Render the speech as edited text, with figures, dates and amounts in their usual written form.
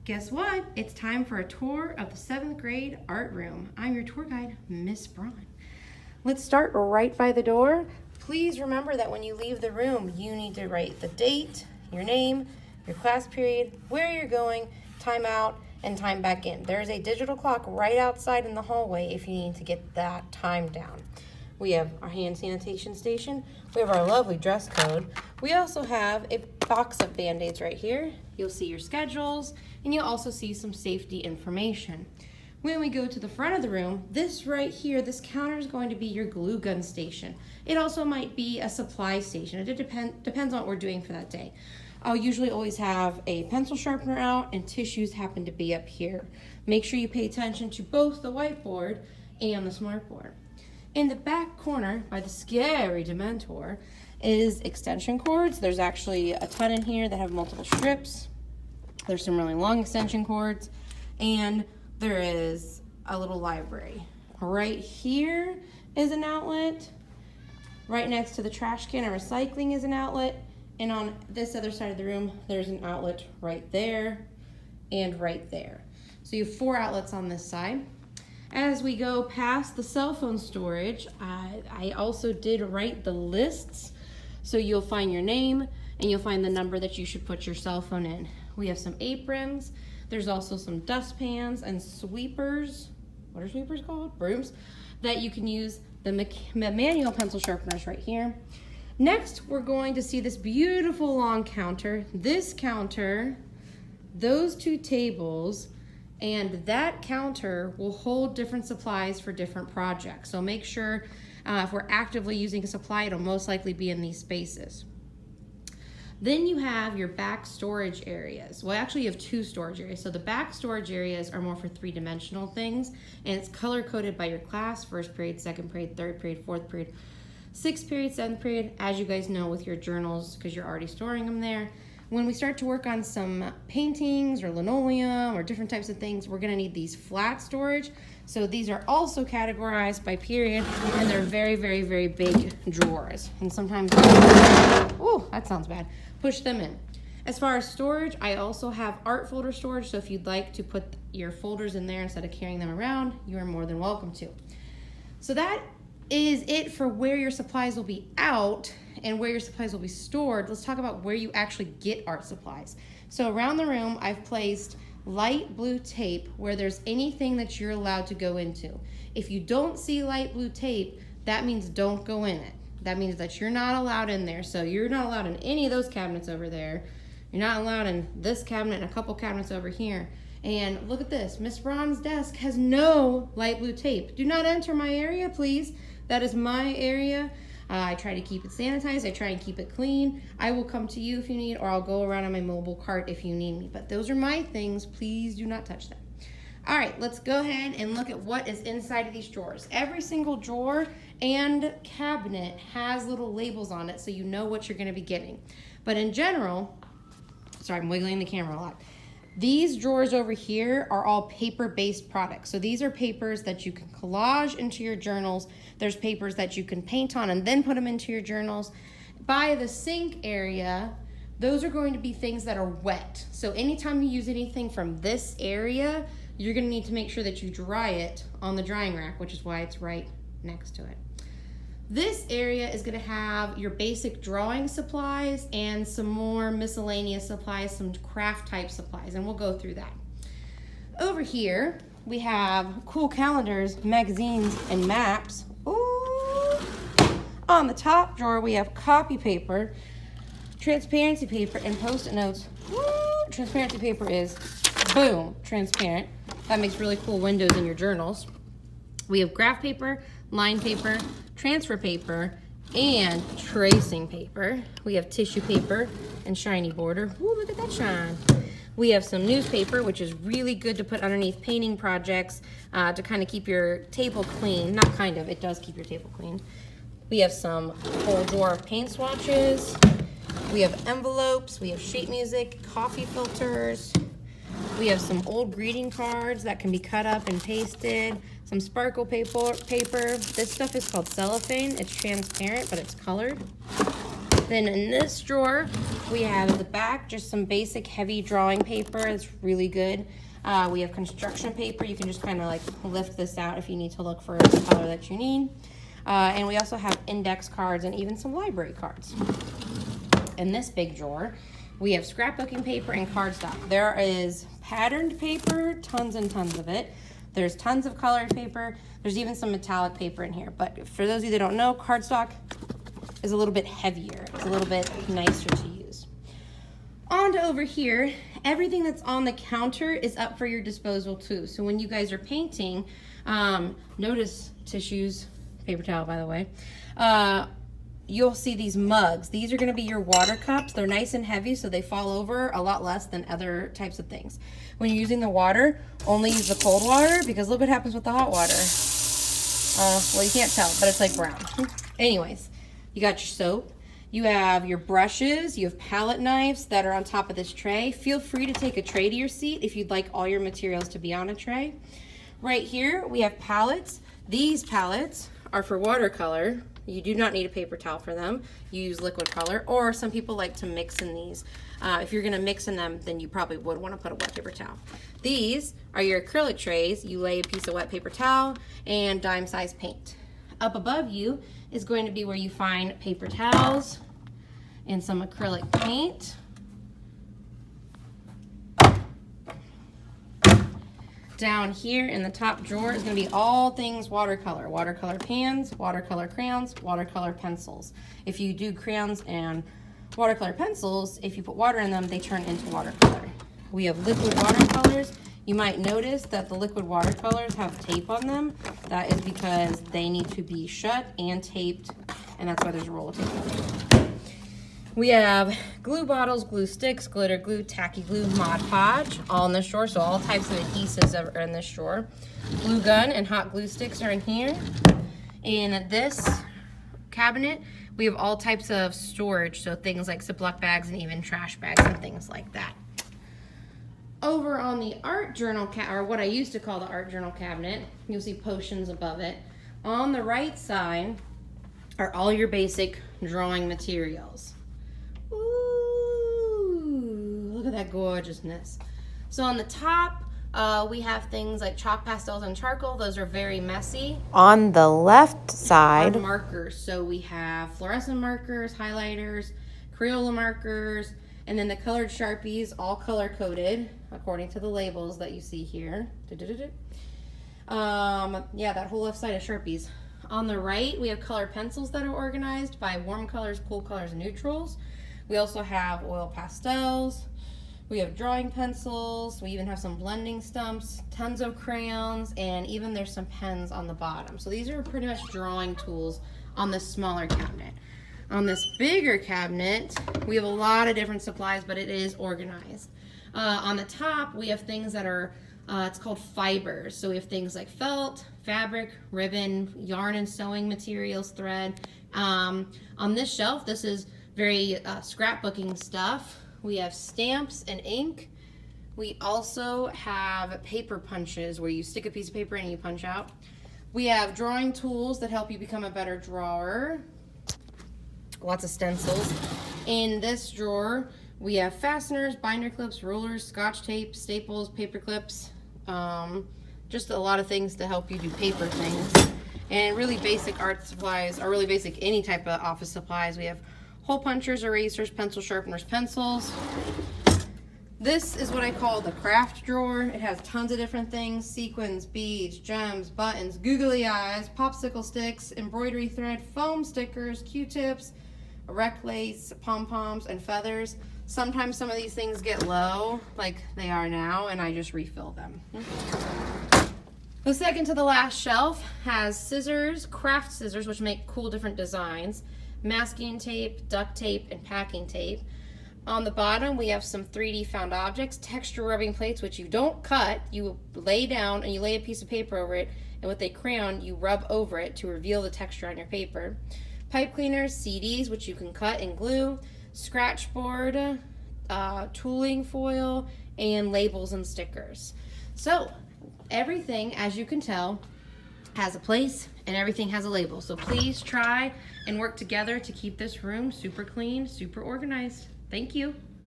Guess what? It's time for a tour of the 7th grade art room. I'm your tour guide, Miss Braun. Let's start right by the door. Please remember that when you leave the room, you need to write the date, your name, your class period, where you're going, time out, and time back in. There's a digital clock right outside in the hallway if you need to get that time down. We have our hand sanitation station. We have our lovely dress code. We also have a box of Band-Aids right here. You'll see your schedules, and you'll also see some safety information. When we go to the front of the room, this right here, this counter is going to be your glue gun station. It also might be a supply station. It depends on what we're doing for that day. I'll usually always have a pencil sharpener out, and tissues happen to be up here. Make sure you pay attention to both the whiteboard and the smartboard. In the back corner, by the scary Dementor, is extension cords. There's actually a ton in here that have multiple strips. There's some really long extension cords, and there is a little library. Right here is an outlet. Right next to the trash can and recycling is an outlet. And on this other side of the room, there's an outlet right there and right there. So you have 4 outlets on this side. As we go past the cell phone storage, I also did write the lists. So you'll find your name and you'll find the number that you should put your cell phone in. We have some aprons. There's also some dustpans and sweepers. What are sweepers called? Brooms. That you can use. The manual pencil sharpeners right here. Next, we're going to see this beautiful long counter. This counter, those 2 tables, and that counter will hold different supplies for different projects. So make sure if we're actively using a supply, it'll most likely be in these spaces. Then you have your back storage areas. Well, actually you have 2 storage areas. So the back storage areas are more for 3-dimensional things, and it's color coded by your class, 1st period, 2nd period, 3rd period, 4th period, 6th period, 7th period, as you guys know with your journals, because you're already storing them there. When we start to work on some paintings or linoleum or different types of things, we're gonna need these flat storage. So these are also categorized by period, and they're very, very, very big drawers. And sometimes, oh, that sounds bad, push them in. As far as storage, I also have art folder storage. So if you'd like to put your folders in there instead of carrying them around, you are more than welcome to. So that is it for where your supplies will be out and where your supplies will be stored. Let's talk about where you actually get art supplies. So around the room, I've placed light blue tape where there's anything that you're allowed to go into. If you don't see light blue tape, that means don't go in it. That means that you're not allowed in there. So you're not allowed in any of those cabinets over there. You're not allowed in this cabinet and a couple cabinets over here. And look at this, Miss Braun's desk has no light blue tape. Do not enter my area, please. That is my area. I try to keep it sanitized. I try and keep it clean. I will come to you if you need, or I'll go around on my mobile cart if you need me. But those are my things. Please do not touch them. All right, let's go ahead and look at what is inside of these drawers. Every single drawer and cabinet has little labels on it so you know what you're going to be getting. But in general, sorry, I'm wiggling the camera a lot. These drawers over here are all paper-based products. So these are papers that you can collage into your journals. There's papers that you can paint on and then put them into your journals. By the sink area, those are going to be things that are wet. So anytime you use anything from this area, you're gonna need to make sure that you dry it on the drying rack, which is why it's right next to it. This area is gonna have your basic drawing supplies and some more miscellaneous supplies, some craft type supplies, and we'll go through that. Over here, we have cool calendars, magazines, and maps. Ooh. On the top drawer, we have copy paper, transparency paper, and Post-it notes. Woo. Transparency paper is, boom, transparent. That makes really cool windows in your journals. We have graph paper, line paper, transfer paper, and tracing paper. We have tissue paper and shiny border. Ooh, look at that shine. We have some newspaper, which is really good to put underneath painting projects to kind of keep your table clean. Not kind of, it does keep your table clean. We have some whole drawer of paint swatches. We have envelopes, we have sheet music, coffee filters. We have some old greeting cards that can be cut up and pasted. Some sparkle paper. This stuff is called cellophane. It's transparent, but it's colored. Then in this drawer, we have the back, just some basic heavy drawing paper. It's really good. We have construction paper. You can just kind of like lift this out if you need to look for the color that you need. And we also have index cards and even some library cards. In this big drawer, we have scrapbooking paper and cardstock. There is patterned paper, tons and tons of it. There's tons of colored paper. There's even some metallic paper in here. But for those of you that don't know, cardstock is a little bit heavier. It's a little bit nicer to use. On to over here, everything that's on the counter is up for your disposal too. So when you guys are painting, notice tissues, paper towel by the way, you'll see these mugs. These are gonna be your water cups. They're nice and heavy, so they fall over a lot less than other types of things. When you're using the water, only use the cold water, because look what happens with the hot water. Well, you can't tell, but it's like brown. Anyways, you got your soap. You have your brushes, you have palette knives that are on top of this tray. Feel free to take a tray to your seat if you'd like all your materials to be on a tray. Right here, we have palettes. These palettes are for watercolor. You do not need a paper towel for them. You use liquid color, or some people like to mix in these. If you're gonna mix in them, then you probably would wanna put a wet paper towel. These are your acrylic trays. You lay a piece of wet paper towel and dime size paint. Up above you is going to be where you find paper towels and some acrylic paint. Down here in the top drawer is going to be all things watercolor. Watercolor pans, watercolor crayons, watercolor pencils. If you do crayons and watercolor pencils, if you put water in them, they turn into watercolor. We have liquid watercolors. You might notice that the liquid watercolors have tape on them. That is because they need to be shut and taped, and that's why there's a roll of tape. We have glue bottles, glue sticks, glitter glue, tacky glue, Mod Podge, all in this drawer. So all types of adhesives are in this drawer. Glue gun and hot glue sticks are in here. In this cabinet, we have all types of storage, so things like Ziploc bags and even trash bags and things like that. Over on the art journal, or what I used to call the art journal cabinet, you'll see potions above it. On the right side are all your basic drawing materials. Ooh, look at that gorgeousness. So on the top, we have things like chalk pastels and charcoal. Those are very messy. On the left side, are markers. So we have fluorescent markers, highlighters, Crayola markers, and then the colored Sharpies, all color coded according to the labels that you see here. Yeah, that whole left side is Sharpies. On the right, we have colored pencils that are organized by warm colors, cool colors, and neutrals. We also have oil pastels. We have drawing pencils. We even have some blending stumps, tons of crayons, and even there's some pens on the bottom. So these are pretty much drawing tools on this smaller cabinet. On this bigger cabinet, we have a lot of different supplies, but it is organized. On the top, we have things that are, it's called fibers. So we have things like felt, fabric, ribbon, yarn and sewing materials, thread. On this shelf, this is very scrapbooking stuff. We have stamps and ink. We also have paper punches where you stick a piece of paper in and you punch out. We have drawing tools that help you become a better drawer. Lots of stencils. In this drawer, we have fasteners, binder clips, rulers, scotch tape, staples, paper clips, just a lot of things to help you do paper things. And really basic art supplies, or really basic any type of office supplies. We have hole punchers, erasers, pencil sharpeners, pencils. This is what I call the craft drawer. It has tons of different things: sequins, beads, gems, buttons, googly eyes, popsicle sticks, embroidery thread, foam stickers, Q-tips, rec lace, pom-poms, and feathers. Sometimes some of these things get low, like they are now, and I just refill them. The second to the last shelf has scissors, craft scissors, which make cool different designs, masking tape, duct tape, and packing tape. On the bottom, we have some 3D found objects, texture rubbing plates, which you don't cut. You lay down and you lay a piece of paper over it, and with a crayon, you rub over it to reveal the texture on your paper. Pipe cleaners, CDs, which you can cut and glue, scratch board, tooling foil, and labels and stickers. So everything, as you can tell, has a place and everything has a label. So please try and work together to keep this room super clean, super organized. Thank you.